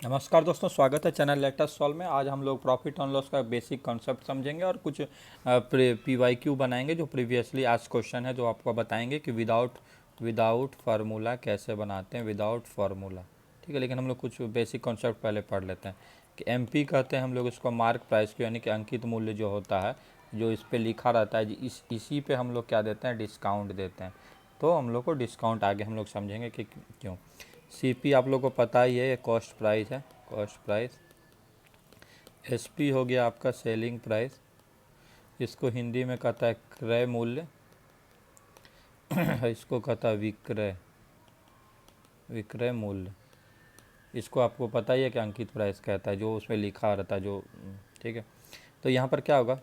नमस्कार दोस्तों, स्वागत है चैनल लेटेस्ट सॉल्व में। आज हम लोग प्रॉफिट एंड लॉस का बेसिक कॉन्सेप्ट समझेंगे और कुछ PYQ बनाएंगे जो प्रीवियसली आज क्वेश्चन है, जो आपको बताएंगे कि विदाउट फार्मूला कैसे बनाते हैं, विदाउट फार्मूला। ठीक है, लेकिन हम लोग कुछ बेसिक कॉन्सेप्ट पहले पढ़ लेते हैं कि MP कहते हैं हम लोग इसको मार्क प्राइस को, यानी कि अंकित मूल्य जो होता है, जो इस पर लिखा रहता है, इसी पे हम लोग क्या देते हैं, डिस्काउंट देते हैं। तो हम लोग को डिस्काउंट आगे हम लोग समझेंगे कि क्यों। CP आप लोग को पता ही है, ये कॉस्ट प्राइस है, कॉस्ट प्राइस। SP हो गया आपका सेलिंग प्राइस, इसको हिंदी में कहता है क्रय मूल्य। इसको कहता है विक्रय, विक्रय मूल्य। इसको आपको पता ही है कि अंकित प्राइस कहता है, जो उसमें लिखा रहता है जो। ठीक है, तो यहाँ पर क्या होगा,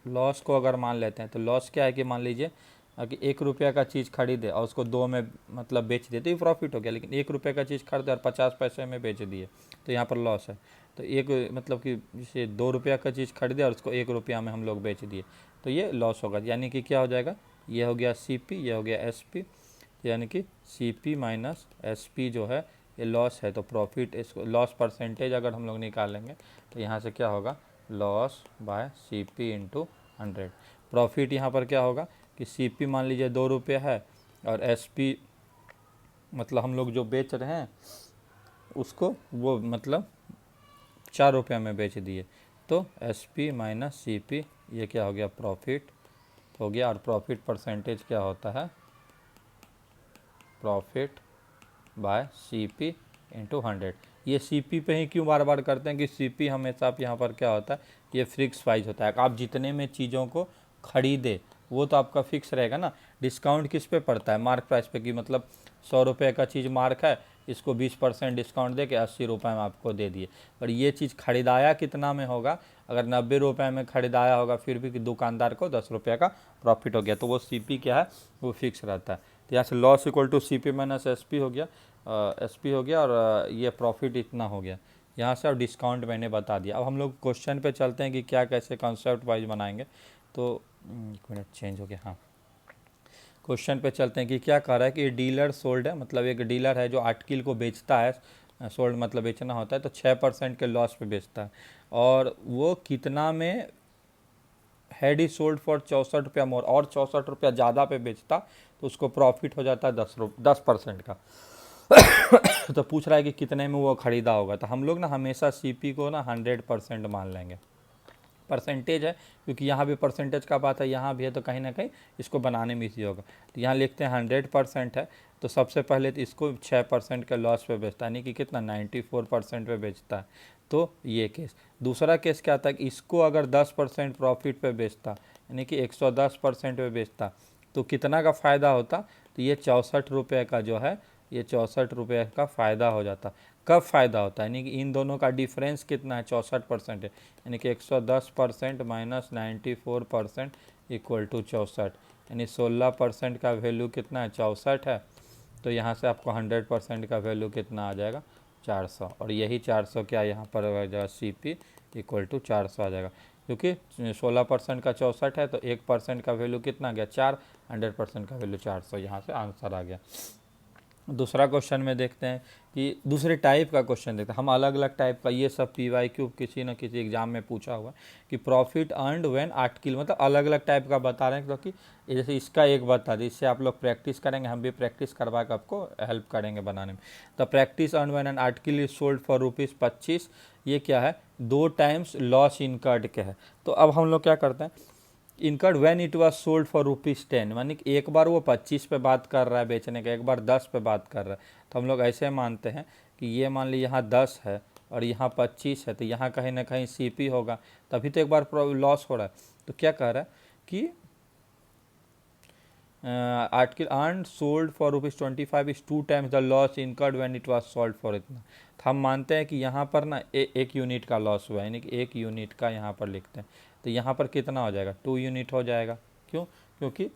लॉस को अगर मान लेते हैं तो लॉस क्या है कि मान लीजिए कि 1 रुपया का चीज़ खरीदे और उसको 2 में मतलब बेच दिए तो ये प्रॉफिट हो गया। लेकिन 1 रुपये का चीज़ खरीदे और 50 पैसे में बेच दिए तो यहाँ पर लॉस है। तो एक मतलब कि जैसे 2 रुपया का चीज़ खरीदे और उसको 1 रुपया में हम लोग बेच दिए तो ये लॉस होगा। यानी कि क्या हो जाएगा, ये हो गया CP, ये हो गया SP। यानी कि CP माइनस SP जो है ये लॉस है। तो प्रॉफिट, इसको लॉस परसेंटेज अगर हम लोग निकालेंगे तो यहाँ से क्या होगा, loss by CP into 100। Profit यहाँ पर क्या होगा कि CP मान लीजिए 2 रुपये है और SP मतलब हम लोग जो बेच रहे हैं उसको वो मतलब 4 रुपये में बेच दिए। तो SP माइनस CP ये क्या हो गया, प्रॉफिट हो गया। और प्रॉफिट परसेंटेज क्या होता है, प्रॉफिट बाय CP इंटू 100। ये CP पे ही क्यों बार बार करते हैं कि CP हमेशा आप यहाँ पर क्या होता है, ये फिक्स प्राइस होता है। आप जितने में चीज़ों को खरीदे वो तो आपका फिक्स रहेगा ना। डिस्काउंट किस पे पड़ता है, मार्क प्राइस पे, कि मतलब 100 रुपये का चीज़ मार्क है, इसको 20% डिस्काउंट दे के 80 रुपये में आपको दे दिए। पर ये चीज़ खरीदाया कितना में होगा, अगर 90 रुपये में खरीदाया होगा फिर भी दुकानदार को 10 रुपये का प्रॉफिट हो गया, तो वो CP क्या है, वो फिक्स रहता है। तो यहाँ से loss equal to CP minus SP हो गया, SP हो गया, और ये प्रॉफिट इतना हो गया यहाँ से। और डिस्काउंट मैंने बता दिया। अब हम लोग क्वेश्चन पे चलते हैं कि क्या कैसे कॉन्सेप्ट वाइज बनाएंगे। तो एक मिनट, चेंज हो गया, हाँ। क्वेश्चन पे चलते हैं कि क्या कह रहा है कि डीलर सोल्ड है, मतलब एक डीलर है जो आर्टिकल को बेचता है। सोल्ड मतलब बेचना होता है, तो 6% के लॉस पे बेचता है। और वो कितना में, हैड ही सोल्ड फॉर 64 रुपया मोर, और 64 रुपया ज़्यादा पे बेचता तो उसको प्रॉफिट हो जाता है 10% का। तो पूछ रहा है कि कितने में वो ख़रीदा होगा। तो हम लोग ना हमेशा CP को ना 100% मान लेंगे। परसेंटेज है क्योंकि यहाँ भी परसेंटेज का बात है, यहाँ भी है, तो कहीं ना कहीं इसको बनाने में इजी होगा। तो यहाँ लिखते हैं 100% है, तो सबसे पहले तो इसको 6% के लॉस पे बेचता है, यानी कि कितना, 94% पे बेचता है। तो ये केस। दूसरा केस क्या आता है कि इसको अगर 10% प्रॉफिट पे बेचता, यानी कि 110% पे बेचता, तो कितना का फ़ायदा होता, तो ये 64 रुपये का जो है, ये 64 रुपये का फ़ायदा हो जाता। कब फ़ायदा होता है, यानी कि इन दोनों का डिफरेंस कितना है, 64% है। यानी कि 110% माइनस 94% इक्वल टू 64, यानी 16% का वैल्यू कितना है, 64 है। तो यहाँ से आपको 100% का वैल्यू कितना आ जाएगा, 400। और यही 400 क्या यहाँ पर आ जाएगा, CP इक्वल टू 400 आ जाएगा। क्योंकि 16% का 64 है तो 1% का वैल्यू कितना आ गया, 4। 100% का वैल्यू 400, यहाँ से आंसर आ गया। दूसरा क्वेश्चन में देखते हैं कि दूसरे टाइप का क्वेश्चन देखते हैं हम, अलग अलग टाइप का। ये सब PYQ किसी न किसी एग्जाम में पूछा हुआ है कि प्रॉफिट अर्नड व्हेन आर्टिकल, मतलब अलग अलग टाइप का बता रहे हैं। क्योंकि जैसे इसका एक बता दी, इससे आप लोग प्रैक्टिस करेंगे, हम भी प्रैक्टिस करवा कर आपको हेल्प करेंगे बनाने में। तो practice earn when an article is sold for ₹25, ये क्या है, 2 टाइम्स लॉस इनकर्ड के है। तो अब हम लोग क्या करते हैं, incurred when it was sold for ₹10, यानी कि एक बार वो 25 पे बात कर रहा है बेचने का, एक बार 10 पे बात कर रहा है। तो हम लोग ऐसे मानते हैं कि ये मान ली यहाँ 10 है और यहाँ 25 है, तो यहाँ कहीं ना कहीं CP होगा, तभी तो एक बार लॉस हो रहा है। तो क्या कह रहा है कि article earn sold for ₹25 is 2 times the loss incurred when it was sold for इतना। तो हम मानते हैं कि यहाँ पर ना एक यूनिट का लॉस हुआ है, यानी कि 1 यूनिट का यहाँ पर लिखते हैं। तो यहाँ पर कितना हो जाएगा, 2 यूनिट हो जाएगा। क्यों, क्योंकि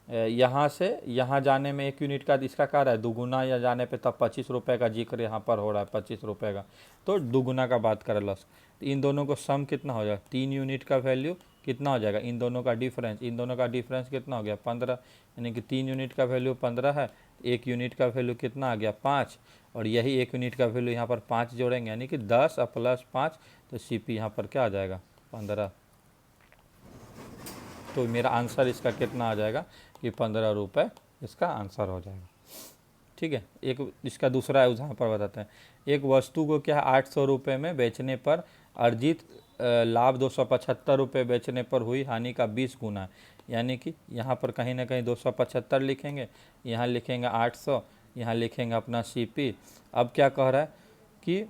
यहाँ से यहाँ जाने में 1 यूनिट का इसका क्या रहा है, दुगुना, या जाने पे तब 25 रुपये का जिक्र यहाँ पर हो रहा है, 25 रुपये का, तो दुगुना का बात करें लॉस। तो इन दोनों को सम कितना हो जाएगा, 3 यूनिट का वैल्यू कितना हो जाएगा, इन दोनों का डिफरेंस, इन दोनों का डिफरेंस कितना हो गया, 15। यानी कि 3 यूनिट का वैल्यू 15 है एक यूनिट का वैल्यू कितना आ गया 5, और यही एक यूनिट का वैल्यू यहाँ पर 5 जोड़ेंगे यानी कि 10 प्लस 5, तो सीपी यहाँ पर क्या आ जाएगा 15। तो मेरा आंसर इसका कितना आ जाएगा कि 15 रुपये इसका आंसर हो जाएगा। ठीक है, एक इसका दूसरा उदाहरण पर बताते हैं। एक वस्तु को क्या 800 रुपये में बेचने पर अर्जित लाभ 275 रुपये बेचने पर हुई हानि का 20 गुना है। यानी कि यहाँ पर कहीं ना कहीं 275 लिखेंगे, यहाँ लिखेंगे 800, यहाँ लिखेंगे अपना सीपी। अब क्या कह रहा है कि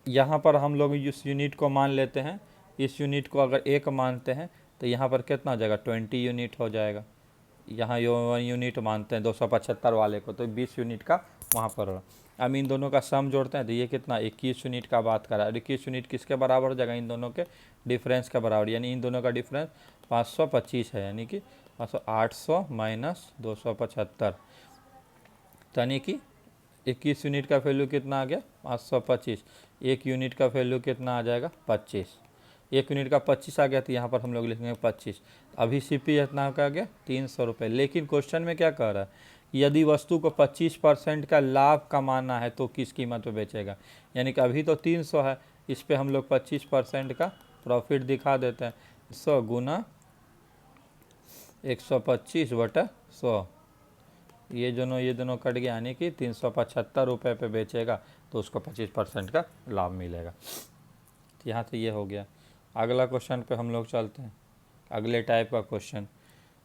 यहाँ पर हम लोग इस यूनिट को मान लेते हैं, इस यूनिट को अगर 1 मानते हैं तो यहाँ पर कितना हो जाएगा 20 यूनिट हो जाएगा। यहाँ 1 यूनिट मानते हैं 275 वाले को, तो 20 यूनिट का वहाँ पर होगा। अब इन दोनों का सम जोड़ते हैं तो ये कितना 21 यूनिट का बात करा है। 21 यूनिट किसके बराबर हो जाएगा, इन दोनों के डिफरेंस के बराबर, यानी इन दोनों का डिफरेंस 525 है। यानी कि 800 माइनस 275, यानी कि 21 यूनिट का वैल्यू कितना आ गया 525। एक यूनिट का वैल्यू कितना आ जाएगा 25। एक यूनिट का 25 आ गया तो यहाँ पर हम लोग लिखेंगे 25। अभी सीपी इतना का गया 300 रुपये। लेकिन क्वेश्चन में क्या कह रहा है, यदि वस्तु को 25% का लाभ कमाना है तो किस कीमत पे बेचेगा। यानी कि अभी तो 300 है, इस पे हम लोग 25% का प्रॉफिट दिखा देते हैं। 100 गुना 125/100, ये दोनों कट गया, यानी कि 375 रुपये पे बेचेगा तो उसको 25% का लाभ मिलेगा। तो यहाँ से ये हो गया। अगला क्वेश्चन पे हम लोग चलते हैं, अगले टाइप का क्वेश्चन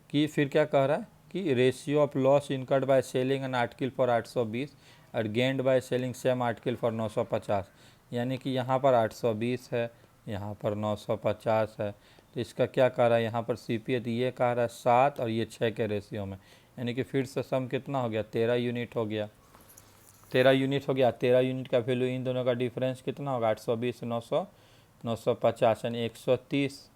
कि फिर क्या कह रहा है कि ratio of loss incurred by selling an article for 820 और gained by selling same article for 950। यानी कि यहाँ पर 820 है, यहाँ पर 950 है। तो इसका क्या कह रहा है यहाँ पर सीपी है, तो ये कह रहा है 7 और ये 6 के रेशियो में। यानी कि फिर से सम कितना हो गया 13 यूनिट हो गया। 13 यूनिट हो गया। 13 यूनिट का वैल्यू इन दोनों का डिफरेंस कितना होगा 820 950 यानी 130।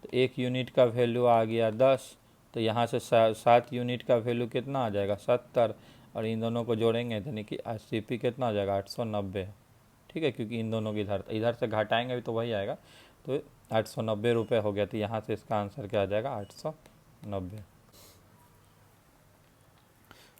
तो एक यूनिट का वैल्यू आ गया 10, तो यहाँ से 7 यूनिट का वैल्यू कितना आ जाएगा 70, और इन दोनों को जोड़ेंगे यानी कि सीपी कितना आ जाएगा 890। ठीक है, क्योंकि इन दोनों की इधर से घटाएंगे भी तो वही आएगा, तो 890 रुपये हो गया। तो यहाँ से इसका आंसर क्या आ जाएगा 890।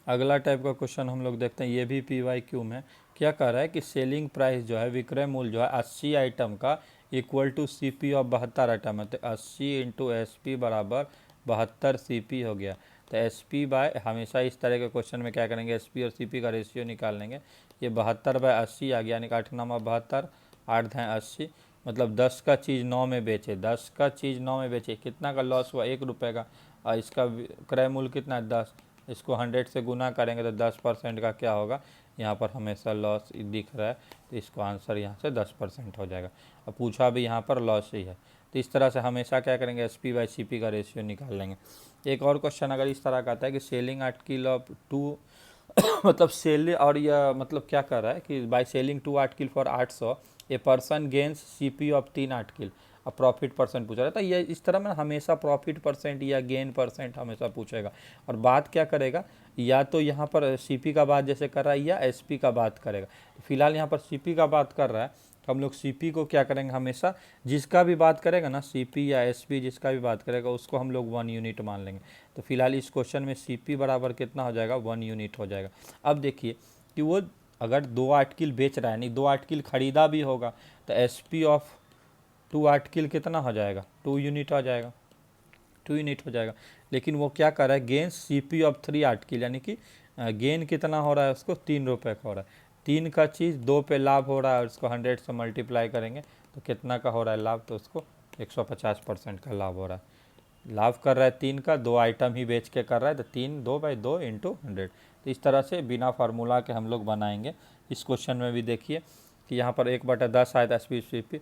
अगला टाइप का क्वेश्चन हम लोग देखते हैं, ये भी PYQ में क्या कह रहा है कि सेलिंग प्राइस जो है, विक्रय मूल्य जो है 80 आइटम का equal to CP of 72 item है। तो 80 इंटू SP बराबर 72 सीपी हो गया। तो SP बाय, हमेशा इस तरह के क्वेश्चन में क्या करेंगे SP और CP का रेशियो निकाल लेंगे। ये 72/80 आ गया, यानी कि 8 9 72, 8 10 80, मतलब 10 का चीज़ 9 में बेचे, 10 का चीज़ 9 में बेचे, कितना का लॉस हुआ 1 रुपये का। और इसका क्रय मूल्य कितना है 10, इसको 100 से गुना करेंगे तो 10% का क्या होगा, यहाँ पर हमेशा लॉस दिख रहा है, तो इसको आंसर यहाँ से 10% हो जाएगा। अब पूछा भी यहाँ पर लॉस ही है, तो इस तरह से हमेशा क्या करेंगे SP/CP का रेशियो निकाल लेंगे। एक और क्वेश्चन अगर इस तरह का आता है कि सेलिंग आर्टिकल ऑफ 2 मतलब सेल, और यह मतलब क्या कर रहा है कि by selling 2 article for 800 a person gains CP of 3 article. अब प्रॉफिट परसेंट पूछा रहता है, ये इस तरह में हमेशा प्रॉफिट परसेंट या गेन परसेंट हमेशा पूछेगा। और बात क्या करेगा, या तो यहाँ पर सीपी का बात जैसे कर रहा है या एसपी का बात करेगा। फिलहाल यहाँ पर सीपी का बात कर रहा है, तो हम लोग सीपी को क्या करेंगे, हमेशा जिसका भी बात करेगा ना सीपी या एसपी जिसका भी बात करेगा उसको हम लोग 1 यूनिट मान लेंगे। तो फिलहाल इस क्वेश्चन में सीपी बराबर कितना हो जाएगा 1 यूनिट हो जाएगा। अब देखिए कि वो अगर 2 आर्टिकल बेच रहा है, नहीं 2 आर्टिकल खरीदा भी होगा, तो एसपी ऑफ 2 आर्टिकल कितना हो जाएगा 2 यूनिट हो जाएगा, 2 यूनिट हो जाएगा। लेकिन वो क्या कर रहा है, गेन सीपी ऑफ 3 आर्टिकल, यानी कि गेन कितना हो रहा है उसको 3 रुपये का हो रहा है। 3 का चीज़ 2 पे लाभ हो रहा है, उसको 100 से मल्टीप्लाई करेंगे तो कितना का हो रहा है लाभ, तो उसको 150% का लाभ हो रहा है। लाभ कर रहा है 3 का, 2 आइटम ही बेच के कर रहा है, तो 3 2/2 इंटू 100। तो इस तरह से बिना फार्मूला के हम लोग बनाएंगे। इस क्वेश्चन में भी देखिए कि यहाँ पर 1/10 आया था SP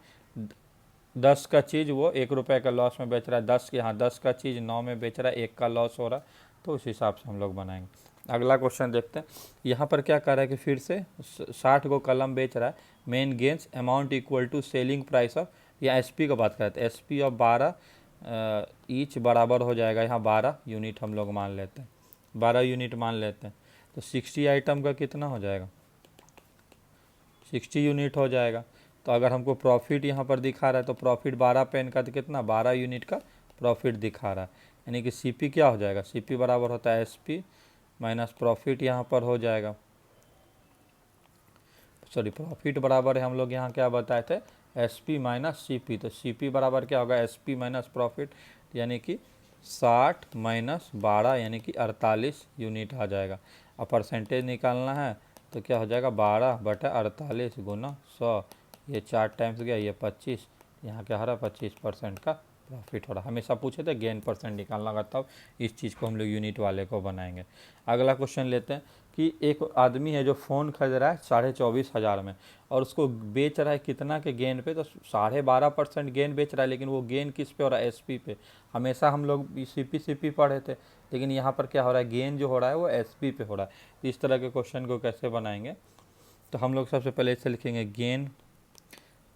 10 का चीज़ वो 1 रुपये का लॉस में बेच रहा है, 10 यहाँ 10 का चीज़ 9 में बेच रहा है, 1 का लॉस हो रहा है, तो उस हिसाब से हम लोग बनाएंगे। अगला क्वेश्चन देखते हैं, यहाँ पर क्या कर रहा है कि फिर से 60 को कलम बेच रहा है, man gains amount equal to selling price of, या SP का बात करते हैं, SP ऑफ 12 ईच बराबर हो जाएगा, यहाँ 12 यूनिट हम लोग मान लेते हैं, 12 यूनिट मान लेते हैं। तो 60 आइटम का कितना हो जाएगा 60 यूनिट हो जाएगा। तो अगर हमको प्रॉफिट यहाँ पर दिखा रहा है तो प्रॉफिट 12 पेन का तो कितना 12 यूनिट का प्रॉफिट दिखा रहा है, यानी कि सीपी क्या हो जाएगा, सीपी बराबर होता है SP माइनस प्रॉफिट यहाँ पर हो जाएगा, सॉरी प्रॉफिट बराबर है, हम लोग यहाँ क्या बताए थे, S P minus C P. तो सी पी बराबर क्या होगा, एस पी माइनस प्रॉफिट, यानी कि 60 माइनस 12 यानी कि 48 यूनिट आ जाएगा। अब परसेंटेज निकालना है तो क्या हो जाएगा, 12/48 गुना 100, ये 4 टाइम्स गया, ये 25, यहाँ क्या हो रहा है 25% का प्रॉफिट हो रहा है। हमेशा पूछे थे गेन परसेंट निकालना होगा, तब इस चीज़ को हम लोग यूनिट वाले को बनाएंगे। अगला क्वेश्चन लेते हैं कि एक आदमी है जो फ़ोन खरीद रहा है 24,500 में और उसको बेच रहा है कितना के गेन पे, तो 12.5% गेन बेच रहा है, लेकिन वो गेन किस पे हो रहा है, एसपी पे। हमेशा हम लोग सीपी पढ़े थे, लेकिन यहाँ पर क्या हो रहा है, गेन जो हो रहा है वो एसपी पे हो रहा है। तो इस तरह के क्वेश्चन को कैसे बनाएंगे, तो हम लोग सबसे पहले इसे लिखेंगे गेन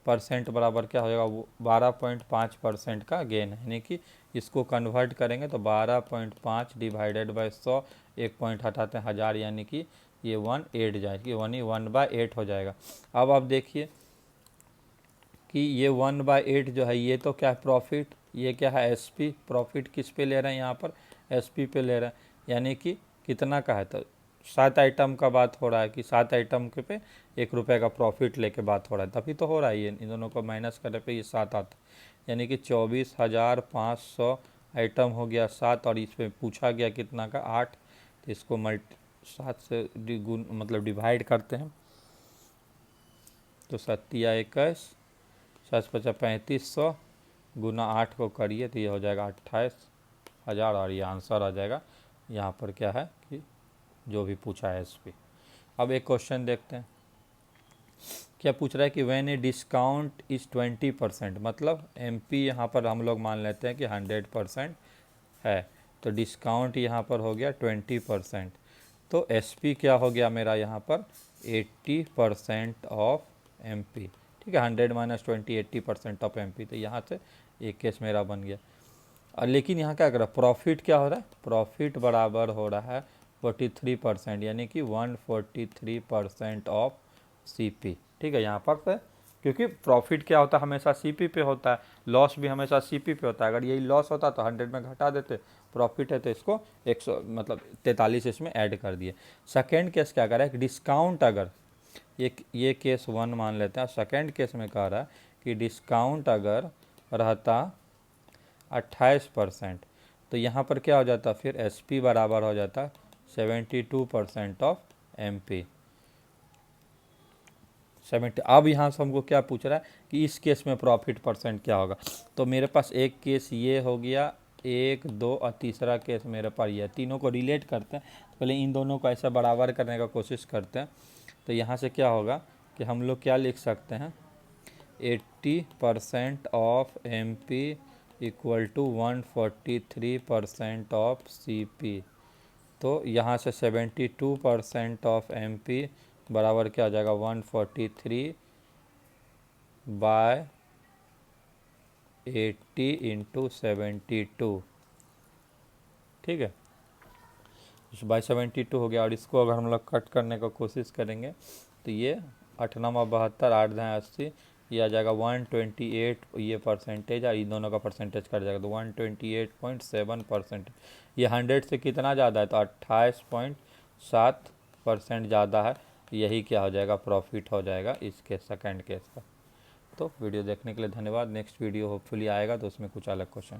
परसेंट बराबर क्या हो जाएगा, वो 12.5% का गेन है, यानी कि इसको कन्वर्ट करेंगे तो 12.5 डिवाइडेड बाई 100, एक पॉइंट हटाते हैं 1000, यानी कि ये 1/8 जाएगी, 1/8 हो जाएगा। अब आप देखिए कि ये 1/8 जो है ये तो क्या है प्रॉफिट, ये क्या है एसपी, प्रॉफिट किस पे ले रहे हैं यहाँ पर, एसपी पे ले रहे हैं, यानी कि कितना का है, तो 7 आइटम का बात हो रहा है कि 7 आइटम के पे 1 रुपये का प्रॉफिट लेके बात हो रहा है, तभी तो हो रहा है। ये इन दोनों को माइनस करने पे ये 7 आता है, यानी कि 24,500 आइटम हो गया 7, और इसमें पूछा गया कितना का 8, तो इसको 7 से मतलब डिवाइड करते हैं, तो 7×21 7×5=3500 गुना 8 को करिए तो ये हो जाएगा 28,000, और ये आंसर आ जाएगा यहाँ पर क्या है कि जो भी पूछा है एसपी। अब एक क्वेश्चन देखते हैं, क्या पूछ रहा है कि व्हेन ए डिस्काउंट इज़ 20%, मतलब एमपी यहाँ पर हम लोग मान लेते हैं कि 100% है, तो डिस्काउंट यहाँ पर हो गया 20%, तो एसपी क्या हो गया मेरा यहाँ पर 80% ऑफ एमपी। ठीक है, 100 माइनस 20 80% ऑफ एमपी, तो यहाँ से एक केस मेरा बन गया। और लेकिन यहाँ क्या कर रहा है, प्रॉफिट क्या हो रहा है, प्रॉफिट बराबर हो रहा है 43%, यानी कि 143% ऑफ सीपी। ठीक है, यहाँ पर से क्योंकि प्रॉफिट क्या होता है हमेशा सीपी पे होता है, लॉस भी हमेशा सीपी पे होता है। अगर यही लॉस होता तो 100 में घटा देते, प्रॉफिट है तो इसको 100 मतलब 43 इसमें ऐड कर दिए। सेकेंड केस क्या कर रहा है, डिस्काउंट अगर ये केस 1 मान लेते हैं, सेकेंड केस में कह रहा है कि डिस्काउंट अगर रहता 28%, तो यहाँ पर क्या हो जाता, फिर एसपी बराबर हो जाता 72% ऑफ एमपी 70। अब यहाँ से हमको क्या पूछ रहा है कि इस केस में प्रॉफिट परसेंट क्या होगा, तो मेरे पास एक केस ये हो गया, 1 2 और तीसरा केस मेरे पास ये, तीनों को रिलेट करते हैं। तो पहले इन दोनों को ऐसा बराबर करने का कोशिश करते हैं, तो यहाँ से क्या होगा कि हम लोग क्या लिख सकते हैं, 80% of M P equal to 143% of C P. तो यहाँ से 72% ऑफ एम पी बराबर क्या हो जाएगा, 143/80 इंटू 72। ठीक है, बाई 72 हो गया, और इसको अगर हम लोग कट करने का कोशिश करेंगे तो ये 8 9 72 8 10 80, ये आ जाएगा 128, ये परसेंटेज और इन दोनों का परसेंटेज कट जाएगा तो 128.7%। ये 100 से कितना ज़्यादा है, तो 28.7% ज़्यादा है, यही क्या हो जाएगा, प्रॉफिट हो जाएगा इसके सेकंड केस का। तो वीडियो देखने के लिए धन्यवाद। नेक्स्ट वीडियो होपफुली आएगा तो उसमें कुछ अलग क्वेश्चन